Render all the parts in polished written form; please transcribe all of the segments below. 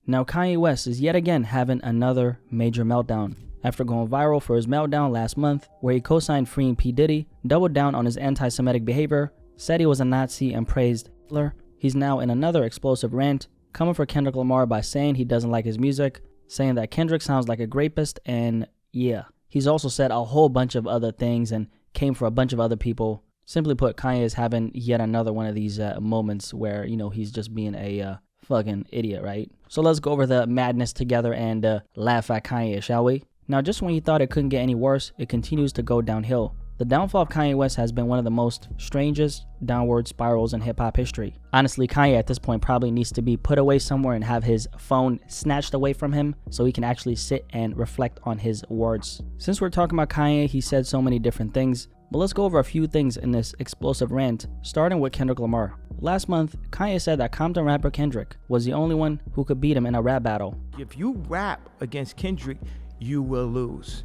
Now Kanye West is yet again having another major meltdown. After going viral for his meltdown last month, where he co-signed freeing P. Diddy, doubled down on his anti-Semitic behavior, said he was a Nazi and praised Hitler, he's now in another explosive rant, coming for Kendrick Lamar by saying he doesn't like his music, saying that Kendrick sounds like a rapist, and yeah. He's also said a whole bunch of other things and came for a bunch of other people. Simply put, Kanye is having yet another one of these moments where, he's just being a fucking idiot, right? So let's go over the madness together and laugh at Kanye, shall we? Now, just when you thought it couldn't get any worse, it continues to go downhill. The downfall of Kanye West has been one of the most strangest downward spirals in hip-hop history. Honestly, Kanye at this point probably needs to be put away somewhere and have his phone snatched away from him so he can actually sit and reflect on his words. Since we're talking about Kanye, he said so many different things, but let's go over a few things in this explosive rant, starting with Kendrick Lamar. Last month, Kanye said that Compton rapper Kendrick was the only one who could beat him in a rap battle. If you rap against Kendrick, you will lose.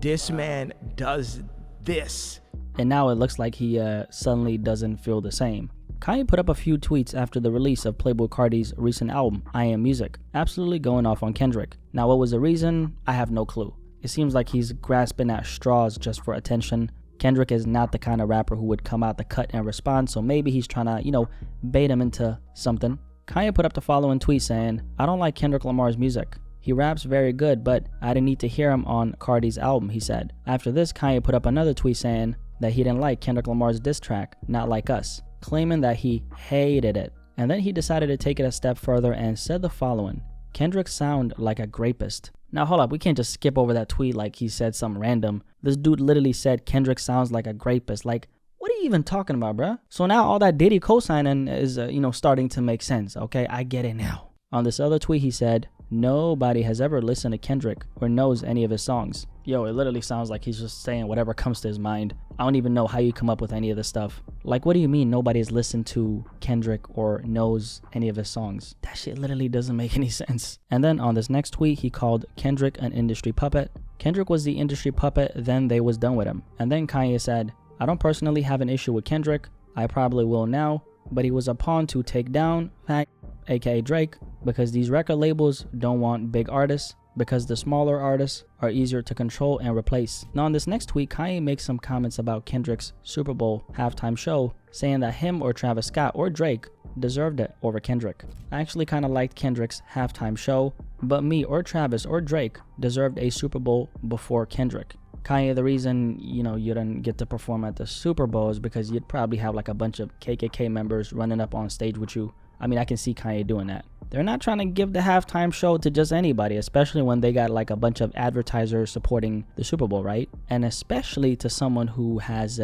This man does this. And now it looks like he suddenly doesn't feel the same. Kanye put up a few tweets after the release of Playboi Carti's recent album, I Am Music, absolutely going off on Kendrick. Now what was the reason? I have no clue. It seems like he's grasping at straws just for attention. Kendrick is not the kind of rapper who would come out the cut and respond, so maybe he's trying to, bait him into something. Kanye put up the following tweet saying, I don't like Kendrick Lamar's music. He raps very good, but I didn't need to hear him on Carti's album, he said. After this, Kanye put up another tweet saying that he didn't like Kendrick Lamar's diss track, Not Like Us, claiming that he hated it. And then he decided to take it a step further and said the following, Kendrick sound like a rapist. Now hold up, we can't just skip over that tweet like he said something random. This dude literally said Kendrick sounds like a rapist. Like, what are you even talking about, bruh? So now all that Diddy co-signing is, starting to make sense, okay? I get it now. On this other tweet, he said, nobody has ever listened to Kendrick or knows any of his songs. Yo, it literally sounds like he's just saying whatever comes to his mind. I don't even know how you come up with any of this stuff. Like, what do you mean nobody's listened to Kendrick or knows any of his songs? That shit literally doesn't make any sense. And then on this next tweet, he called Kendrick an industry puppet. Kendrick was the industry puppet, then they was done with him. And then Kanye said, I don't personally have an issue with Kendrick. I probably will now, but he was a pawn to take down, aka Drake, because these record labels don't want big artists, because the smaller artists are easier to control and replace. Now on this next tweet, Kanye makes some comments about Kendrick's Super Bowl halftime show, saying that him or Travis Scott or Drake deserved it over Kendrick. I actually kind of liked Kendrick's halftime show, but me or Travis or Drake deserved a Super Bowl before Kendrick. Kanye, the reason, you didn't get to perform at the Super Bowl is because you'd probably have like a bunch of KKK members running up on stage with you. I mean, I can see Kanye doing that. They're not trying to give the halftime show to just anybody, especially when they got like a bunch of advertisers supporting the Super Bowl, right? And especially to someone who has,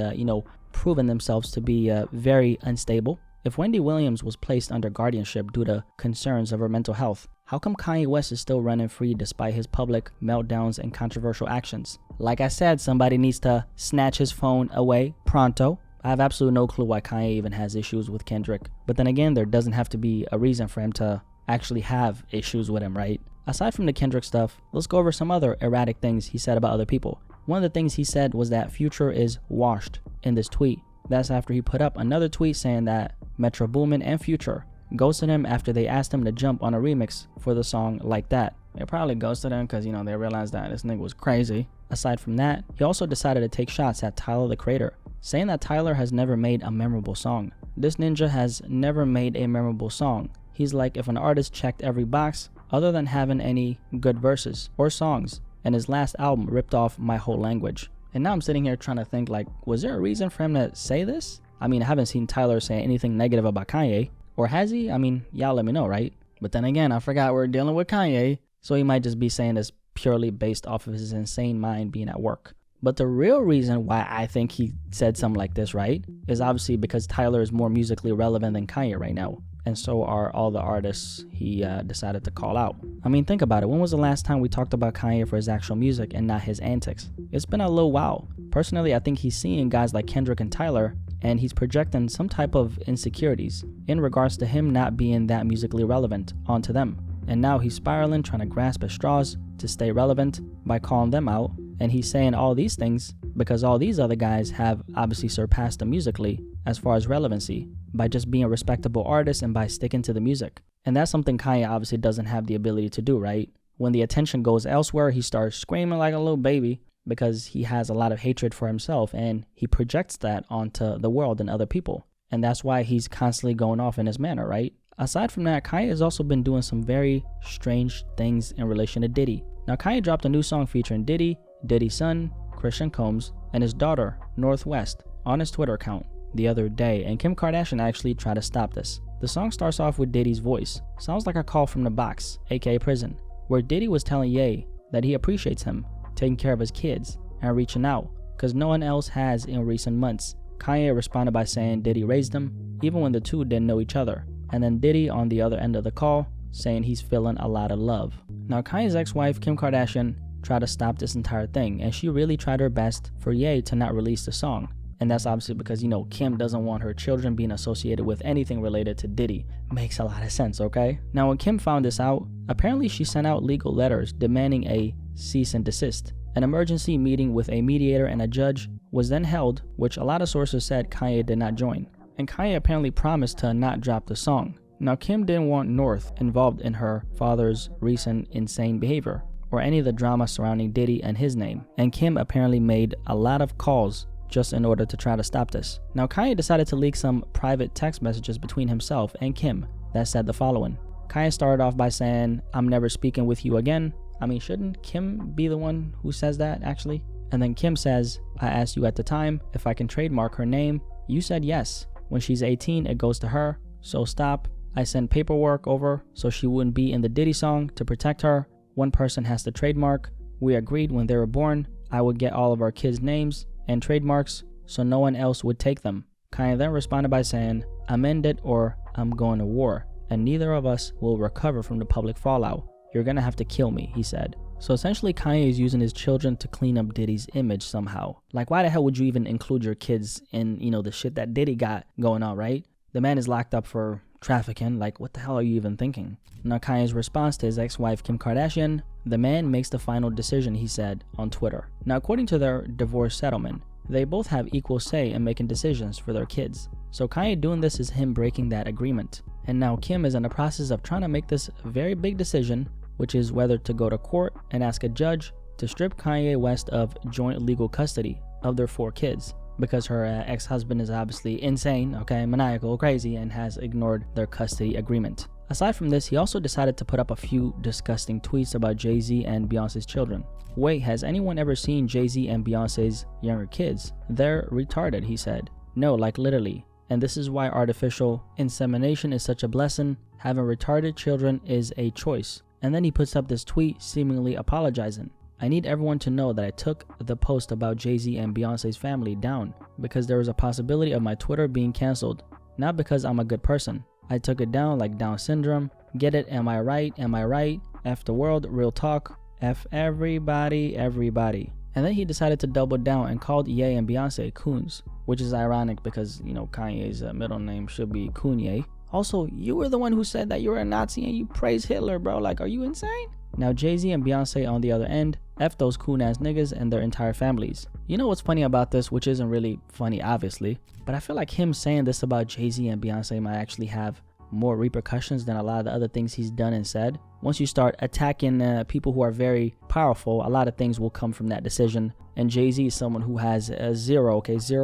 proven themselves to be very unstable. If Wendy Williams was placed under guardianship due to concerns of her mental health, how come Kanye West is still running free despite his public meltdowns and controversial actions? Like I said, somebody needs to snatch his phone away pronto. I have absolutely no clue why Kanye even has issues with Kendrick. But then again, there doesn't have to be a reason for him to actually have issues with him, right? Aside from the Kendrick stuff, let's go over some other erratic things he said about other people. One of the things he said was that Future is washed in this tweet. That's after he put up another tweet saying that Metro Boomin and Future ghosted him after they asked him to jump on a remix for the song Like That. They probably ghosted him because, they realized that this nigga was crazy. Aside from that, he also decided to take shots at Tyler the Creator, saying that Tyler has never made a memorable song. This ninja has never made a memorable song. He's like if an artist checked every box other than having any good verses or songs, and his last album ripped off My Whole Language. And now I'm sitting here trying to think, like, was there a reason for him to say this? I mean, I haven't seen Tyler say anything negative about Kanye. Or has he? I mean, y'all let me know, right? But then again, I forgot we're dealing with Kanye, so he might just be saying this purely based off of his insane mind being at work. But the real reason why I think he said something like this, right, is obviously because Tyler is more musically relevant than Kanye right now. And so are all the artists he decided to call out. I mean, think about it. When was the last time we talked about Kanye for his actual music and not his antics? It's been a little while. Personally, I think he's seeing guys like Kendrick and Tyler, and he's projecting some type of insecurities in regards to him not being that musically relevant onto them. And now he's spiraling, trying to grasp at straws to stay relevant by calling them out. And he's saying all these things because all these other guys have obviously surpassed him musically as far as relevancy by just being a respectable artist and by sticking to the music. And that's something Kanye obviously doesn't have the ability to do, right? When the attention goes elsewhere, he starts screaming like a little baby because he has a lot of hatred for himself and he projects that onto the world and other people. And that's why he's constantly going off in his manner, right? Aside from that, Kanye has also been doing some very strange things in relation to Diddy. Now, Kanye dropped a new song featuring Diddy, Diddy's son, Christian Combs, and his daughter, Northwest, on his Twitter account the other day, and Kim Kardashian actually tried to stop this. The song starts off with Diddy's voice. Sounds like a call from the box, aka prison, where Diddy was telling Ye that he appreciates him, taking care of his kids, and reaching out, because no one else has in recent months. Kanye responded by saying Diddy raised him, even when the two didn't know each other. And then Diddy on the other end of the call, saying he's feeling a lot of love. Now, Kanye's ex-wife, Kim Kardashian, tried to stop this entire thing, and she really tried her best for Ye to not release the song. And that's obviously because, Kim doesn't want her children being associated with anything related to Diddy. Makes a lot of sense, okay? Now, when Kim found this out, apparently she sent out legal letters demanding a cease and desist. An emergency meeting with a mediator and a judge was then held, which a lot of sources said Kanye did not join. And Kanye apparently promised to not drop the song. Now, Kim didn't want North involved in her father's recent insane behavior or any of the drama surrounding Diddy and his name. And Kim apparently made a lot of calls just in order to try to stop this. Now, Kanye decided to leak some private text messages between himself and Kim that said the following. Kanye started off by saying, "I'm never speaking with you again." I mean, shouldn't Kim be the one who says that, actually? And then Kim says, "I asked you at the time if I can trademark her name. You said yes. When she's 18, it goes to her. So stop. I sent paperwork over so she wouldn't be in the Diddy song to protect her. One person has to trademark. We agreed when they were born, I would get all of our kids' names and trademarks so no one else would take them." Kanye then responded by saying, "Amend it or I'm going to war, and neither of us will recover from the public fallout. You're gonna have to kill me," he said. So essentially, Kanye is using his children to clean up Diddy's image somehow. Like, why the hell would you even include your kids in, the shit that Diddy got going on, right? The man is locked up for trafficking. Like, what the hell are you even thinking? Now, Kanye's response to his ex-wife, Kim Kardashian, "The man makes the final decision," he said on Twitter. Now, according to their divorce settlement, they both have equal say in making decisions for their kids. So Kanye doing this is him breaking that agreement. And now Kim is in the process of trying to make this very big decision, which is whether to go to court and ask a judge to strip Kanye West of joint legal custody of their 4 kids, because her ex-husband is obviously insane, maniacal, crazy, and has ignored their custody agreement. Aside from this, he also decided to put up a few disgusting tweets about Jay-Z and Beyoncé's children. "Wait, has anyone ever seen Jay-Z and Beyoncé's younger kids? They're retarded," he said. "No, like literally. And this is why artificial insemination is such a blessing. Having retarded children is a choice." And then he puts up this tweet seemingly apologizing. "I need everyone to know that I took the post about Jay-Z and Beyoncé's family down because there was a possibility of my Twitter being canceled. Not because I'm a good person. I took it down like Down syndrome. Get it? Am I right? Am I right? F the world, real talk. F everybody, everybody." And then he decided to double down and called Ye and Beyoncé coons, which is ironic because, Kanye's middle name should be Kanye. Also, you were the one who said that you were a Nazi and you praise Hitler, bro. Like, are you insane? Now, Jay-Z and Beyoncé on the other end, F those coon-ass niggas and their entire families. You know what's funny about this, which isn't really funny, obviously, but I feel like him saying this about Jay-Z and Beyoncé might actually have more repercussions than a lot of the other things he's done and said. Once you start attacking people who are very powerful, a lot of things will come from that decision. And Jay-Z is someone who has zero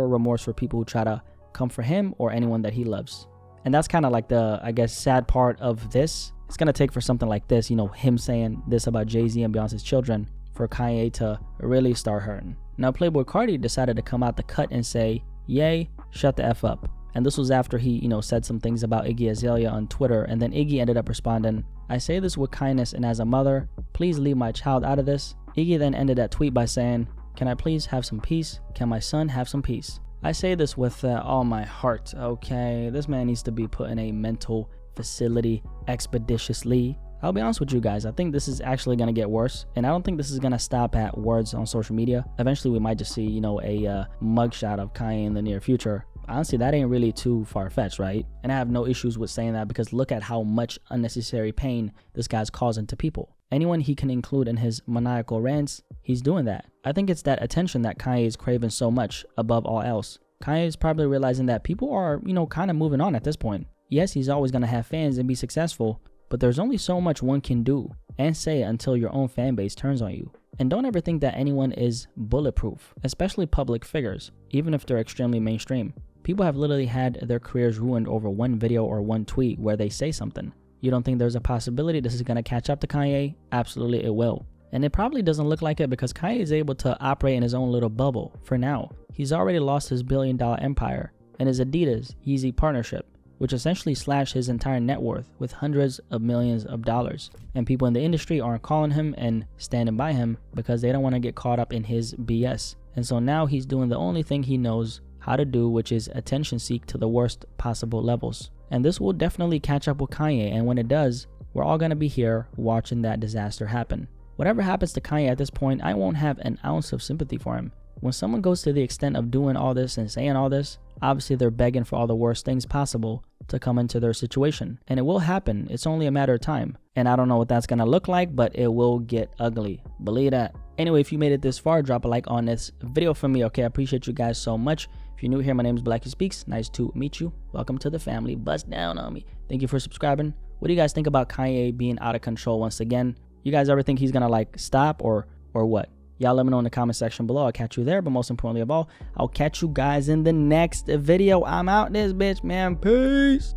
remorse for people who try to come for him or anyone that he loves. And that's kind of like the, sad part of this. It's going to take for something like this, him saying this about Jay-Z and Beyoncé's children, for Kanye to really start hurting. Now, Playboi Carti decided to come out the cut and say, "Yay, shut the F up." And this was after he, said some things about Iggy Azalea on Twitter. And then Iggy ended up responding, "I say this with kindness and as a mother. Please leave my child out of this." Iggy then ended that tweet by saying, "Can I please have some peace? Can my son have some peace?" I say this with all my heart, okay? This man needs to be put in a mental facility expeditiously. I'll be honest with you guys, I think this is actually going to get worse, and I don't think this is going to stop at words on social media. Eventually, we might just see, a mugshot of Kanye in the near future. Honestly, that ain't really too far-fetched, right? And I have no issues with saying that because look at how much unnecessary pain this guy's causing to people. Anyone he can include in his maniacal rants, he's doing that. I think it's that attention that Kanye is craving so much above all else. Kanye is probably realizing that people are, kind of moving on at this point. Yes, he's always going to have fans and be successful, but there's only so much one can do and say until your own fan base turns on you. And don't ever think that anyone is bulletproof, especially public figures, even if they're extremely mainstream. People have literally had their careers ruined over one video or one tweet where they say something. You don't think there's a possibility this is going to catch up to Kanye? Absolutely it will. And it probably doesn't look like it because Kanye is able to operate in his own little bubble for now. He's already lost his billion-dollar empire and his Adidas Yeezy partnership, which essentially slashed his entire net worth with hundreds of millions of dollars. And people in the industry aren't calling him and standing by him because they don't want to get caught up in his BS. And so now he's doing the only thing he knows how to do, which is attention seek to the worst possible levels. And this will definitely catch up with Kanye, and when it does, we're all going to be here watching that disaster happen. Whatever happens to Kanye at this point, I won't have an ounce of sympathy for him. When someone goes to the extent of doing all this and saying all this, obviously they're begging for all the worst things possible to come into their situation. And it will happen. It's only a matter of time. And I don't know what that's going to look like, but it will get ugly. Believe that. Anyway, if you made it this far, drop a like on this video for me, okay? I appreciate you guys so much. If you're new here, my name is Blacky Speakz. Nice to meet you. Welcome to the family. Bust down on me. Thank you for subscribing. What do you guys think about Kanye being out of control once again? You guys ever think he's going to like stop or what? Y'all let me know in the comment section below. I'll catch you there. But most importantly of all, I'll catch you guys in the next video. I'm out this bitch, man. Peace.